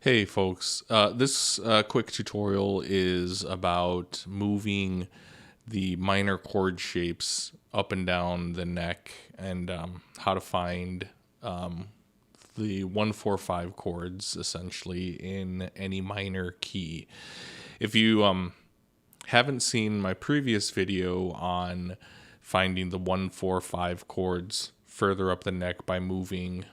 Hey folks, this quick tutorial is about moving the minor chord shapes up and down the neck and how to find the 1-4-5 chords essentially in any minor key. If you haven't seen my previous video on finding the 1-4-5 chords further up the neck by moving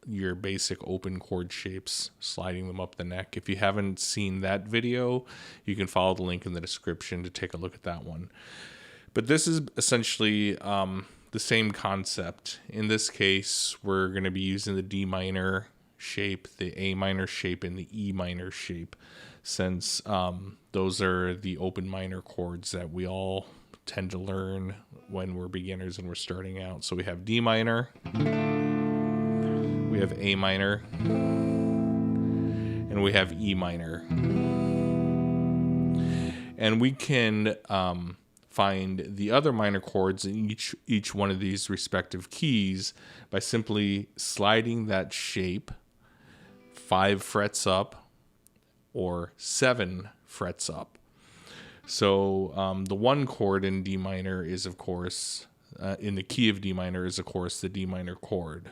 your basic open chord shapes, sliding them up the neck. If you haven't seen that video, you can follow the link in the description to take a look at that one. But this is essentially the same concept. In this case, we're going to be using the D minor shape, the A minor shape, and the E minor shape, since those are the open minor chords that we all tend to learn when we're beginners and we're starting out. So we have D minor, we have A minor, and we have E minor. And we can find the other minor chords in each one of these respective keys by simply sliding that shape 5 frets up or 7 frets up. So the one chord in D minor is, of course, in the key of D minor is, of course, the D minor chord.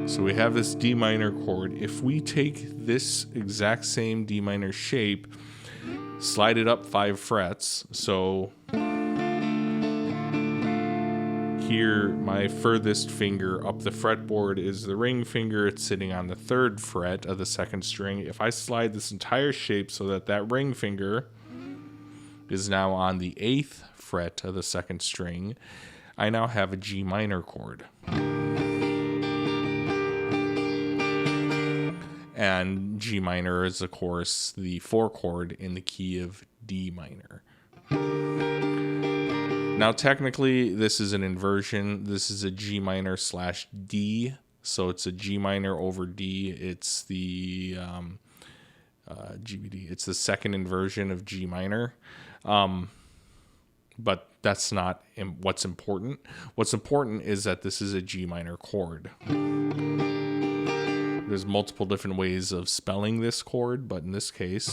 So we have this D minor chord. If we take this exact same D minor shape, slide it up 5 frets, so here my furthest finger up the fretboard is the ring finger. It's sitting on the 3rd fret of the 2nd string. If I slide this entire shape so that that ring finger is now on the 8th fret of the 2nd string, I now have a G minor chord. And G minor is, of course, the 4 chord in the key of D minor. Now, technically, this is an inversion. This is a G minor / D, so it's a G minor over D. It's the GBD. It's the second inversion of G minor. But that's not what's important. What's important is that this is a G minor chord. There's multiple different ways of spelling this chord, but in this case,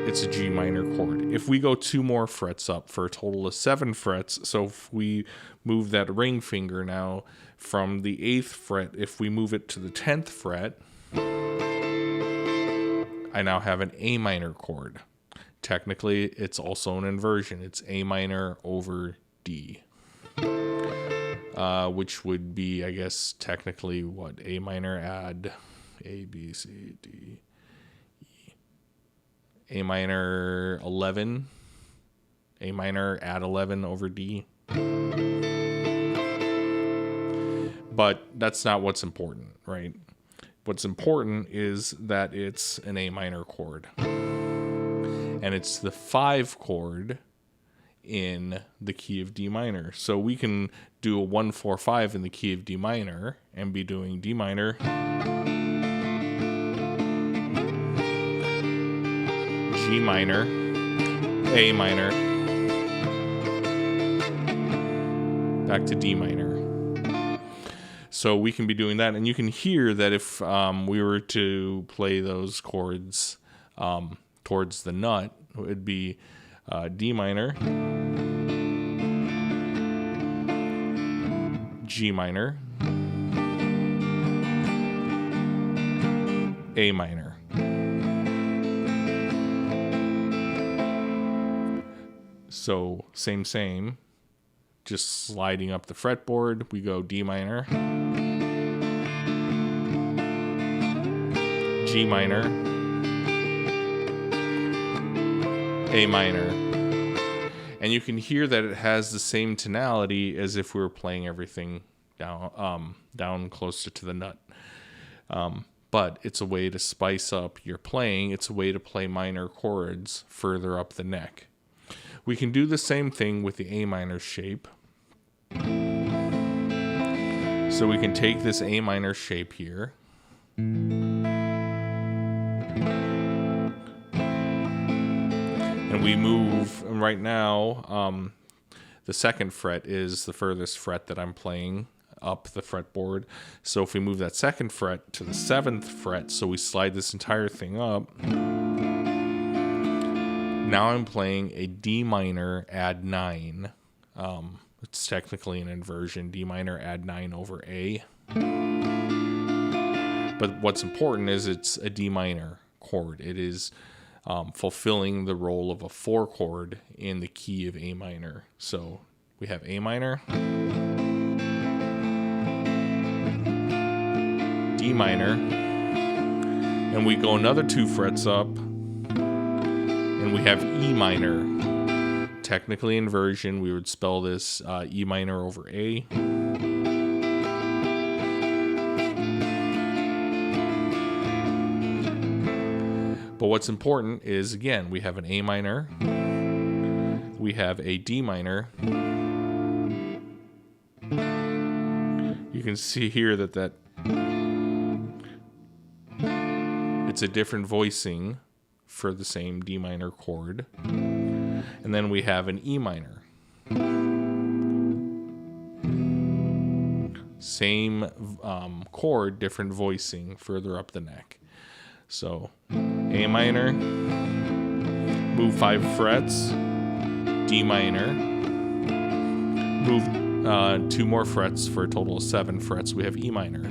it's a G minor chord. If we go 2 more frets up for a total of 7 frets, so if we move that ring finger now from the 8th fret, if we move it to the 10th fret, I now have an A minor chord. Technically, it's also an inversion. It's A minor over D. Which would be, I guess, technically what? A minor add A, B, C, D, E. A minor 11. A minor add 11 over D. But that's not what's important, right? What's important is that it's an A minor chord. And it's the 5 chord in the key of D minor. So we can do a 1-4-5 in the key of D minor and be doing D minor, G minor, A minor, back to D minor. So we can be doing that, and you can hear that if we were to play those chords towards the nut, it would be D minor, G minor, A minor. So same, just sliding up the fretboard, we go D minor, G minor, A minor. And you can hear that it has the same tonality as if we were playing everything down closer to the nut. But it's a way to spice up your playing. It's a way to play minor chords further up the neck. We can do the same thing with the A minor shape. So we can take this A minor shape here. And we move, and right now, the 2nd fret is the furthest fret that I'm playing up the fretboard. So if we move that 2nd fret to the 7th fret, so we slide this entire thing up, now I'm playing a D minor add 9. It's technically an inversion, D minor add 9 over A. But what's important is it's a D minor chord. It is fulfilling the role of a 4 chord in the key of A minor. So we have A minor, D minor, and we go another 2 frets up, and we have E minor. Technically inversion, we would spell this E minor over A. But what's important is, again, we have an A minor, we have a D minor. You can see here that it's a different voicing for the same D minor chord. And then we have an E minor. Same chord, different voicing further up the neck. So A minor, move 5 frets, D minor, move 2 more frets for a total of 7 frets. We have E minor.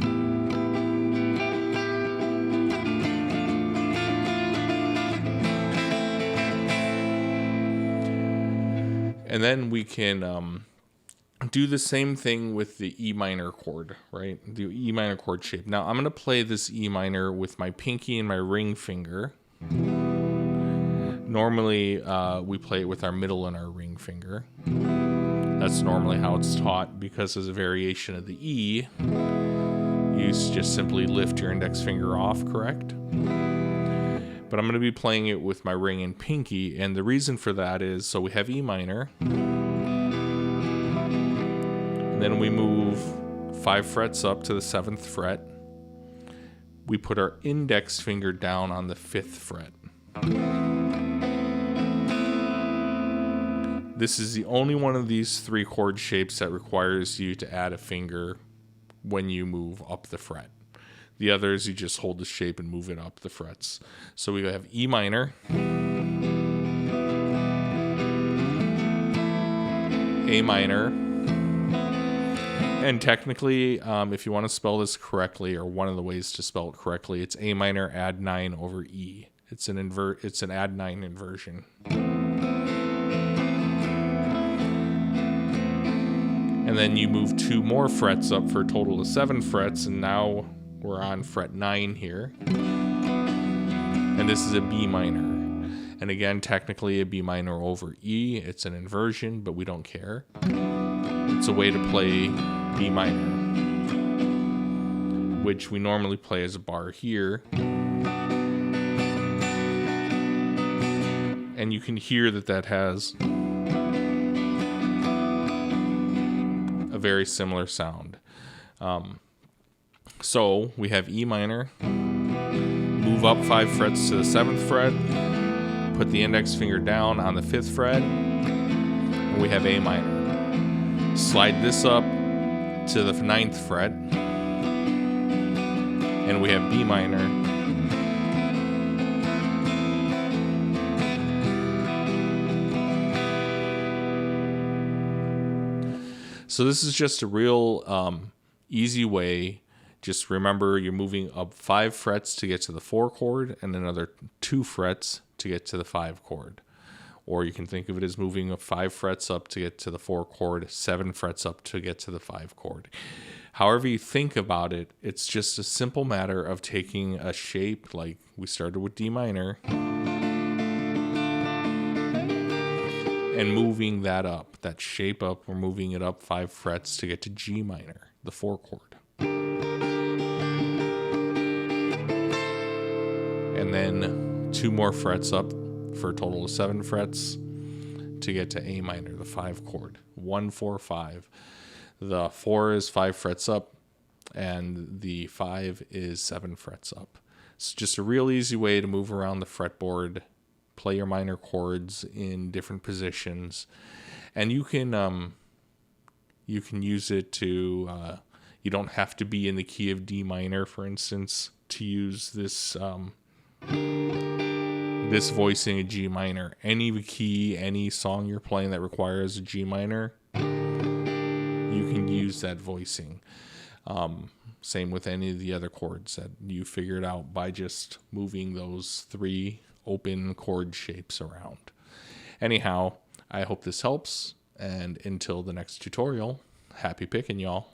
And then we can do the same thing with the E minor chord, right? The E minor chord shape. Now I'm going to play this E minor with my pinky and my ring finger. Normally we play it with our middle and our ring finger. That's normally how it's taught, because as a variation of the E, you just simply lift your index finger off, correct? But I'm going to be playing it with my ring and pinky, and the reason for that is, so we have E minor, and then we move 5 frets up to the 7th fret. We put our index finger down on the 5th fret. This is the only one of these 3 chord shapes that requires you to add a finger when you move up the fret. The others, you just hold the shape and move it up the frets. So we have E minor, A minor, and technically, if you want to spell this correctly, or one of the ways to spell it correctly, it's A minor add 9 over E. It's an add 9 inversion. And then you move 2 more frets up for a total of 7 frets, and now we're on fret 9 here. And this is a B minor. And again, technically a B minor over E. It's an inversion, but we don't care. It's a way to play B minor, which we normally play as a bar here. And you can hear that has a very similar sound. So we have E minor, move up 5 frets to the 7th fret, put the index finger down on the 5th fret, and we have A minor. Slide this up to the 9th fret, and we have B minor. So this is just a real easy way. Just remember, you're moving up 5 frets to get to the 4 chord, and another 2 frets to get to the 5 chord. Or you can think of it as moving up 5 frets up to get to the 4 chord, 7 frets up to get to the 5 chord. However you think about it, it's just a simple matter of taking a shape, like we started with D minor, and moving that up, that shape up. We're moving it up 5 frets to get to G minor, the 4 chord. And then 2 more frets up for a total of 7 frets to get to A minor, the 5 chord. 1, 4, 5. The 4 is 5 frets up, and the 5 is 7 frets up. It's just a real easy way to move around the fretboard, play your minor chords in different positions, and you can use it to You don't have to be in the key of D minor, for instance, to use this this voicing a G minor. Any key, any song you're playing that requires a G minor, you can use that voicing. Same with any of the other chords that you figured out by just moving those 3 open chord shapes around. Anyhow, I hope this helps, and until the next tutorial, happy picking, y'all.